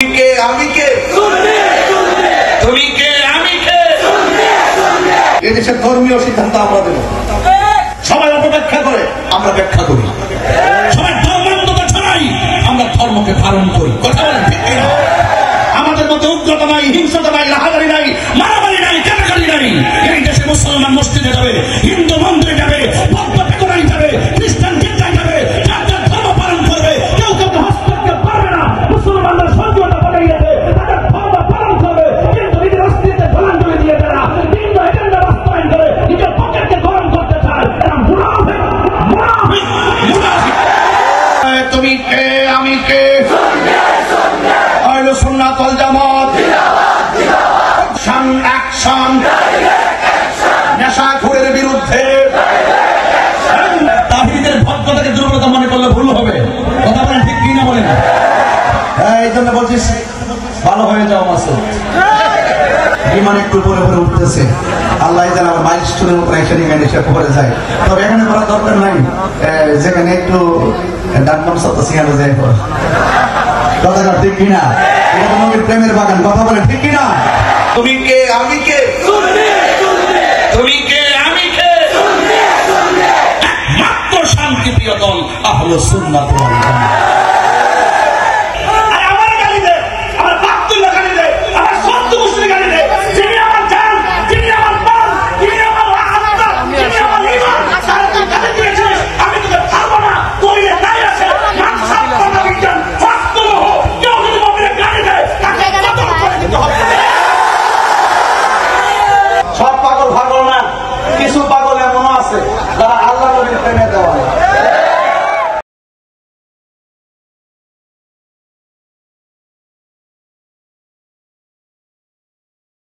তুমি কে আমি কে তুমি কে আমি কে এদেশের ধর্মীয় সিদ্ধান্ত আমরা দেব। সবাই অপব্যাখ্যা করে আমরা ব্যাখ্যা করি, সবাই ধর্মান্ধতা ছড়াই আমরা ধর্মকে ধারণ করি। কথা বলেন ঠিক কিনা? আমাদের মধ্যে উগ্রতা নাই, হিংসতা নাই, রাহাজারি নাই, মারামারি নাই, কাটাকাটি নাই। এই দেশে মুসলমান মসজিদে যাবে, হিন্দু মন্দিরে যাবে, বৌদ্ধ ঠাকুরানি যাবে, খ্রিস্টান গির্জায় যাবে, যার যার ধর্ম পালন করবে। কেউ কেউ হস্তক্ষেপ পারবে না। মুসলমানরা স্বাধীনতা পাঠিয়ে গেছে, তাদের ধর্ম পালন করবে, কিন্তু নিজের অস্তিত্বে জলাঞ্জলি দিয়ে তারা ভিন্ন এজেন্ডা বাস্তবায়ন করে নিজের পকেটকে গরম করতে চায়। এরা মুনাফিক, মুনাফিক, মুনাফিক। তুমি কে আমি কে? আহলে সুন্নাত ওয়াল জামাত অ্যাকশন, অ্যাকশন নেশাখোরের বিরুদ্ধে। তাহিদের ভদ্রতাকে দুর্বলতা মনে করলে ভুল হবে। কথা বলেন ঠিক কি না বলেন? এই জন্য বলছিস ভালো হয়ে যাও মাসুদ। বিমান একটু উপরে উপরে উঠতেছে, আল্লাহ যেন আমার মাইলস্টোনের উপরে এসে পড়ে যায়। তবে এখানে করার দরকার নাই, যেখানে একটু ডাক্তার সাথে সেখানে যায়। কথা ঠিক কিনা? এটা তো নবীর প্রেমের বাগান। কথা বলেন ঠিক কিনা? তুমি কে আমি কে? তুমি কে আমি কে? একমাত্র শান্তিপ্রিয় দল আহলে সুন্নাত ওয়াল জামাত।